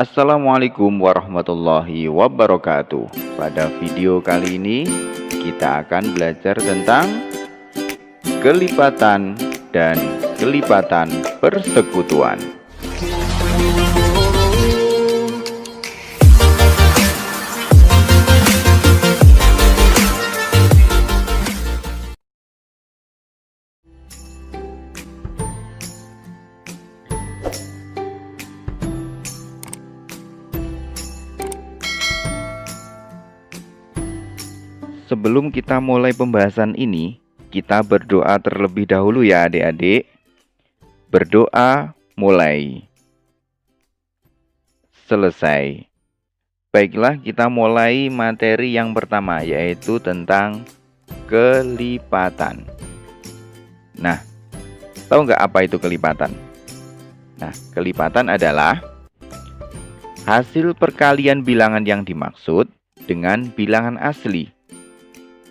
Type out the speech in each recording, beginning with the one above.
Assalamualaikum warahmatullahi wabarakatuh. Pada video kali ini kita akan belajar tentang kelipatan dan kelipatan persekutuan. Sebelum kita mulai pembahasan ini, kita berdoa terlebih dahulu ya adik-adik. Berdoa mulai. Selesai. Baiklah, kita mulai materi yang pertama, yaitu tentang kelipatan. Nah, tahu nggak apa itu kelipatan? Nah, kelipatan adalah hasil perkalian bilangan yang dimaksud dengan bilangan asli.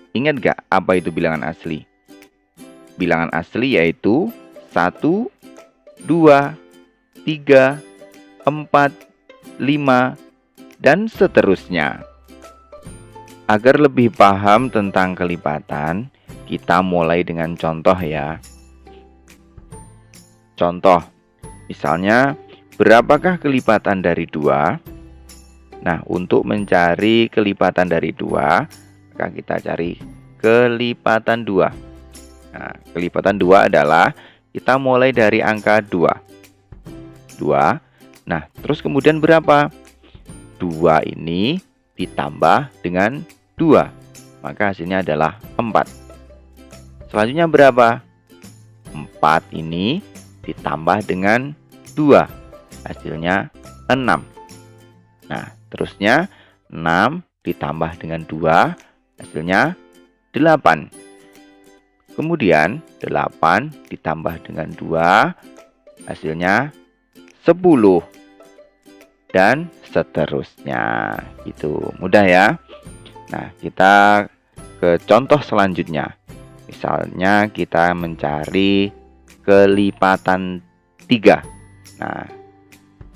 Ingat gak apa itu bilangan asli? Bilangan asli yaitu 1, 2, 3, 4, 5, dan seterusnya. Agar lebih paham tentang kelipatan, kita mulai dengan contoh ya. Contoh, misalnya berapakah kelipatan dari 2? Nah, untuk mencari kelipatan dari 2, maka kita cari kelipatan 2. Nah, kelipatan 2 adalah kita mulai dari angka 2. Nah, terus kemudian berapa? 2 ini ditambah dengan 2. Maka hasilnya adalah 4. Selanjutnya berapa? 4 ini ditambah dengan 2. Hasilnya 6. Nah, terusnya 6 ditambah dengan 2. Hasilnya 8. Kemudian 8 ditambah dengan 2, hasilnya 10. Dan seterusnya. Itu mudah ya. Nah, kita ke contoh selanjutnya. Misalnya kita mencari kelipatan 3. Nah,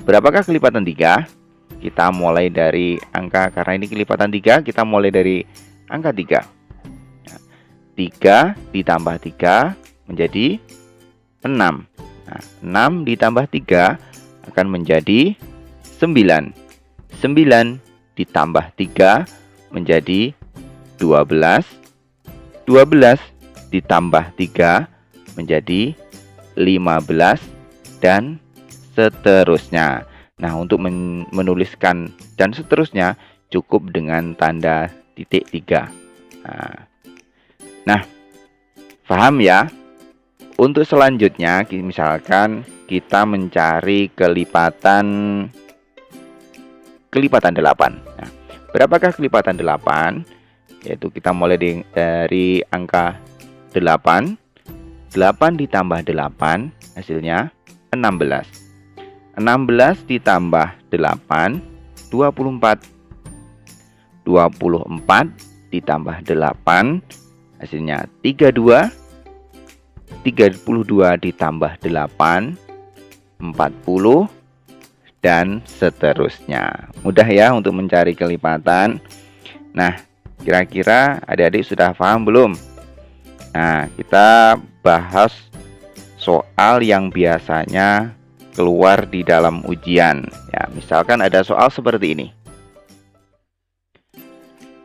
berapakah kelipatan 3? Kita mulai dari angka, karena ini kelipatan 3, kita mulai dari angka 3. Nah, 3 ditambah 3 menjadi 6. Nah, 6 ditambah 3 akan menjadi 9. 9 ditambah 3 menjadi 12. 12 ditambah 3 menjadi 15 dan seterusnya. Nah, untuk menuliskan dan seterusnya cukup dengan tanda titik 3. Nah, paham ya? Untuk selanjutnya, misalkan kita mencari kelipatan 8. Nah, berapakah kelipatan 8? Yaitu kita mulai dari angka 8. 8 ditambah 8 hasilnya 16. 16 ditambah 8, 24. 24 ditambah 8 hasilnya 32. 32 ditambah 8, 40, dan seterusnya. Mudah ya untuk mencari kelipatan. Nah, kira-kira adik-adik sudah paham belum? Nah, kita bahas soal yang biasanya keluar di dalam ujian. Ya, misalkan ada soal seperti ini.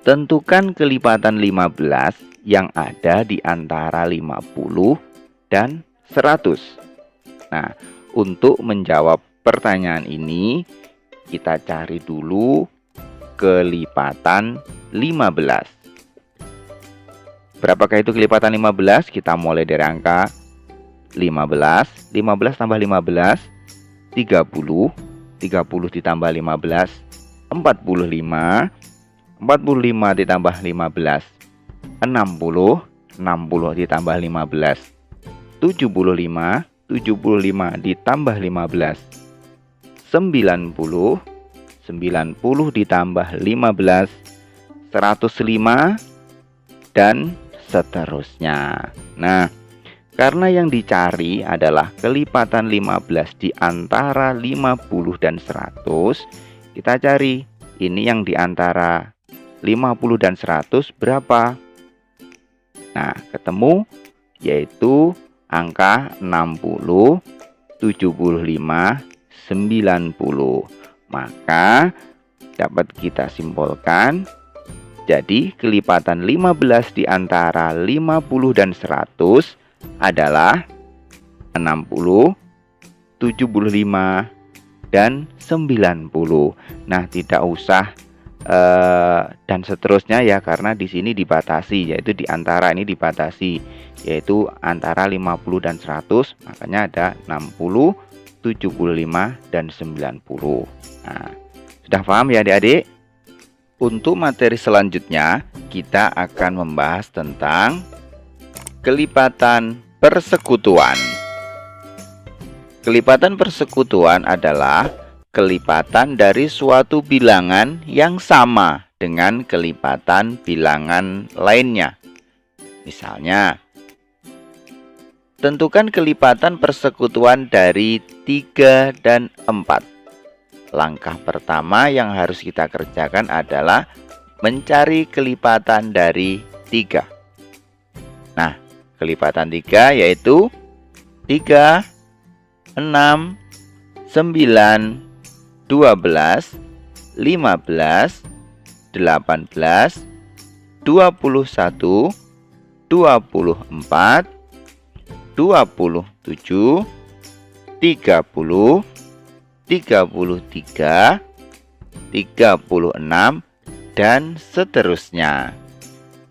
Tentukan kelipatan 15 yang ada di antara 50 dan 100. Nah, untuk menjawab pertanyaan ini, kita cari dulu kelipatan 15. Berapakah itu kelipatan 15? Kita mulai dari angka 15. 15 tambah 15, 30. 30 ditambah 15, 45. 45 ditambah 15, 60. 60 ditambah 15, 75. 75 ditambah 15, 90. 90 ditambah 15, 105, dan seterusnya. Nah, Karena yang dicari adalah kelipatan 15 di antara 50 dan 100, kita cari ini yang di antara 50 dan 100 berapa? Nah, ketemu yaitu angka 60, 75, 90. Maka dapat kita simpulkan, jadi kelipatan 15 di antara 50 dan 100 adalah 60, 75, dan 90. Nah, tidak usah dan seterusnya ya, karena di sini dibatasi, yaitu di antara ini dibatasi, yaitu antara 50 dan 100, makanya ada 60, 75, dan 90. Nah, sudah paham ya adik-adik? Untuk materi selanjutnya, kita akan membahas tentang kelipatan persekutuan. Kelipatan persekutuan adalah kelipatan dari suatu bilangan yang sama dengan kelipatan bilangan lainnya. Misalnya, tentukan kelipatan persekutuan dari 3 dan 4. Langkah pertama yang harus kita kerjakan adalah mencari kelipatan dari 3. Nah, kelipatan 3 yaitu 3, 6, 9, 12, 15, 18, 21, 24, 27, 30, 33, 36, dan seterusnya.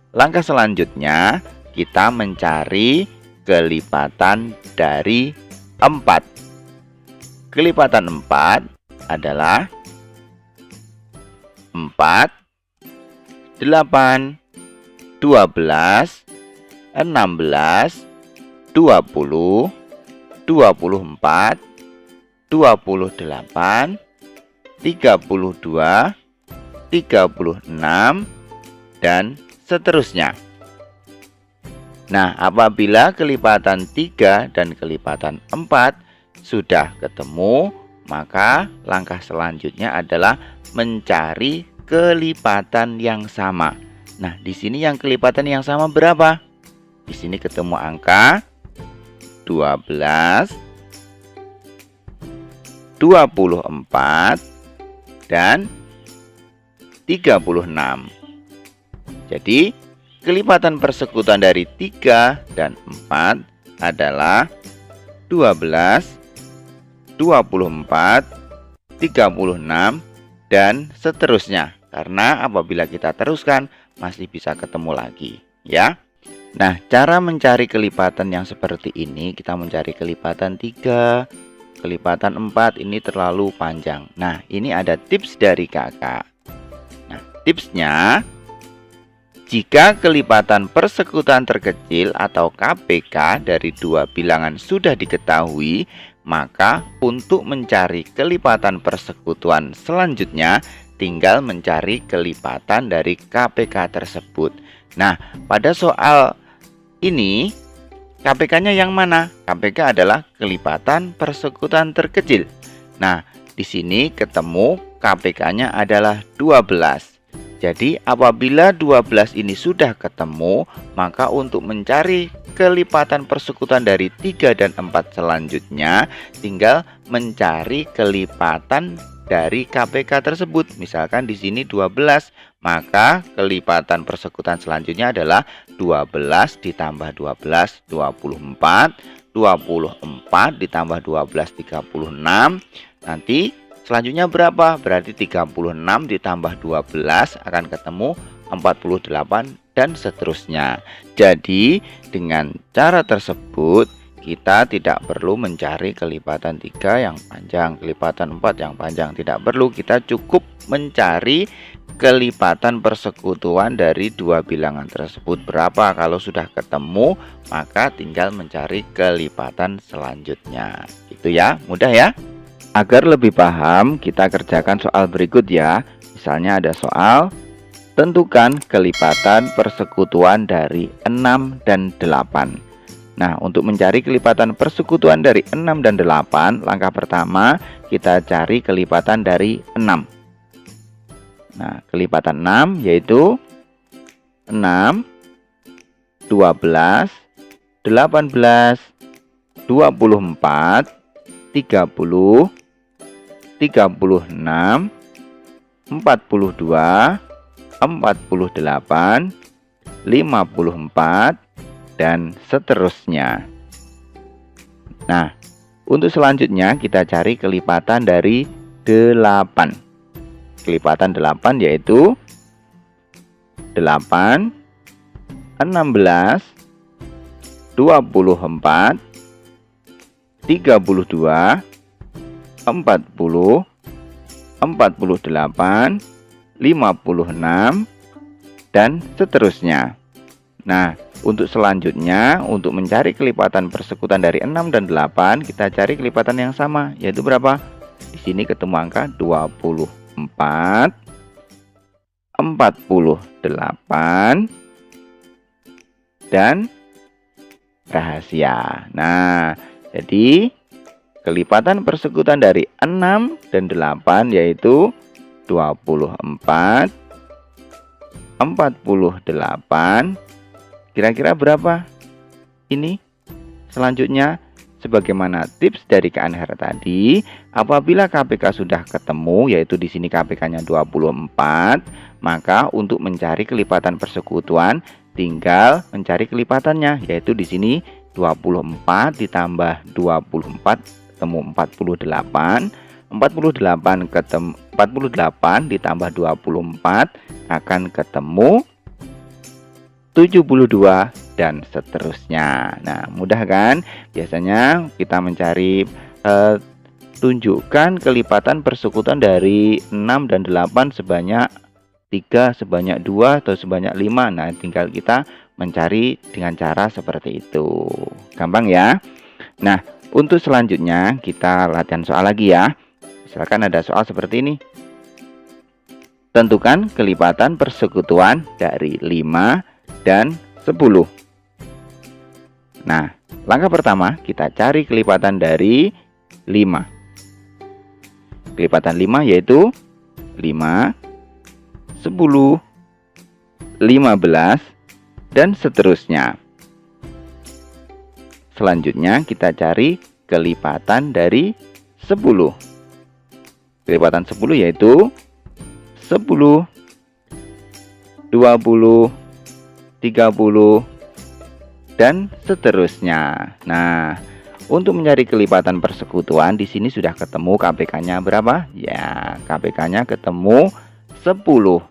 Langkah selanjutnya, kita mencari kelipatan dari 4. Kelipatan 4 adalah 4, 8, 12, 16, 20, 24, 28, 32, 36, dan seterusnya. Nah, apabila kelipatan 3 dan kelipatan 4 sudah ketemu, maka langkah selanjutnya adalah mencari kelipatan yang sama. Nah, di sini yang kelipatan yang sama berapa? Di sini ketemu angka 12, 24, dan 36. Jadi, kelipatan persekutuan dari 3 dan 4 adalah 12, 24, 36, dan seterusnya. Karena apabila kita teruskan, masih bisa ketemu lagi, ya. Nah, cara mencari kelipatan yang seperti ini, kita mencari kelipatan 3, kelipatan 4 ini terlalu panjang. Nah, ini ada tips dari kakak. Nah, tipsnya, jika kelipatan persekutuan terkecil atau KPK dari dua bilangan sudah diketahui, maka untuk mencari kelipatan persekutuan selanjutnya, tinggal mencari kelipatan dari KPK tersebut. Nah, pada soal ini, KPK-nya yang mana? KPK adalah kelipatan persekutuan terkecil. Nah, di sini ketemu KPK-nya adalah 12. Jadi apabila 12 ini sudah ketemu, maka untuk mencari kelipatan persekutuan dari 3 dan 4 selanjutnya, tinggal mencari kelipatan dari KPK tersebut. Misalkan di sini 12, maka kelipatan persekutuan selanjutnya adalah 12 ditambah 12, 24, 24 ditambah 12, 36. Nanti selanjutnya berapa? Berarti 36 ditambah 12 akan ketemu 48 dan seterusnya. Jadi dengan cara tersebut kita tidak perlu mencari kelipatan 3 yang panjang, kelipatan 4 yang panjang. Tidak perlu, kita cukup mencari kelipatan persekutuan dari dua bilangan tersebut berapa. Kalau sudah ketemu, maka tinggal mencari kelipatan selanjutnya. Itu ya, mudah ya. Agar lebih paham, kita kerjakan soal berikut ya. Misalnya ada soal, tentukan kelipatan persekutuan dari 6 dan 8. Nah, untuk mencari kelipatan persekutuan dari 6 dan 8, langkah pertama kita cari kelipatan dari 6. Nah, kelipatan 6 yaitu 6, 12, 18, 24, 30, 36, 42, 48, 54, dan seterusnya. Nah, untuk selanjutnya kita cari kelipatan dari 8. Kelipatan 8 yaitu 8, 16, 24, 32, 40, 48, 56, dan seterusnya. Nah, untuk selanjutnya, untuk mencari kelipatan persekutuan dari 6 dan 8, kita cari kelipatan yang sama, yaitu berapa? Di sini ketemu angka 24, 48, dan rahasia. Nah, jadi kelipatan persekutuan dari 6 dan 8 yaitu 24, 48. Kira-kira berapa ini? Selanjutnya, sebagaimana tips dari Kak Anhar tadi, apabila KPK sudah ketemu, yaitu di sini KPK-nya 24, maka untuk mencari kelipatan persekutuan, tinggal mencari kelipatannya, yaitu di sini 24 ditambah 24 ketemu 48, 48 ditambah 24 akan ketemu 72 dan seterusnya. Nah, mudah kan? Biasanya kita mencari tunjukkan kelipatan persekutuan dari 6 dan 8 sebanyak 3, sebanyak 2, atau sebanyak 5. Nah, tinggal kita mencari dengan cara seperti itu. Gampang ya? Nah, untuk selanjutnya kita latihan soal lagi ya. Misalkan ada soal seperti ini. Tentukan kelipatan persekutuan dari 5 dan 10. Nah, langkah pertama kita cari kelipatan dari 5. Kelipatan 5 yaitu 5, 10, 15, dan seterusnya. Selanjutnya kita cari kelipatan dari 10. Kelipatan 10 yaitu 10, 20, 30, dan seterusnya. Nah, untuk mencari kelipatan persekutuan di sini sudah ketemu KPK-nya berapa? Ya, KPK-nya ketemu 10.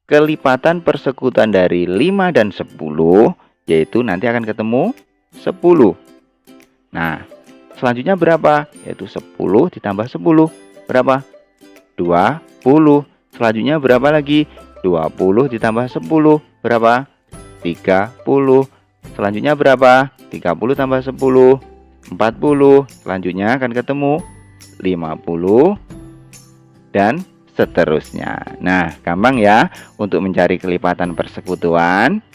Kelipatan persekutuan dari 5 dan 10 yaitu nanti akan ketemu 10. Nah, selanjutnya berapa? Yaitu 10 ditambah 10. Berapa? 20. Selanjutnya berapa lagi? 20 ditambah 10. Berapa? 30. Selanjutnya berapa? 30 tambah 10, 40. Selanjutnya akan ketemu 50 dan seterusnya. Nah, gampang ya untuk mencari kelipatan persekutuan.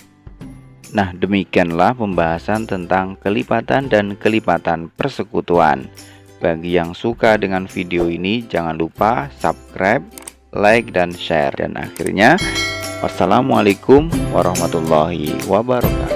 Nah, demikianlah pembahasan tentang kelipatan dan kelipatan persekutuan. Bagi yang suka dengan video ini, jangan lupa subscribe, like, dan share. Dan akhirnya, wassalamualaikum warahmatullahi wabarakatuh.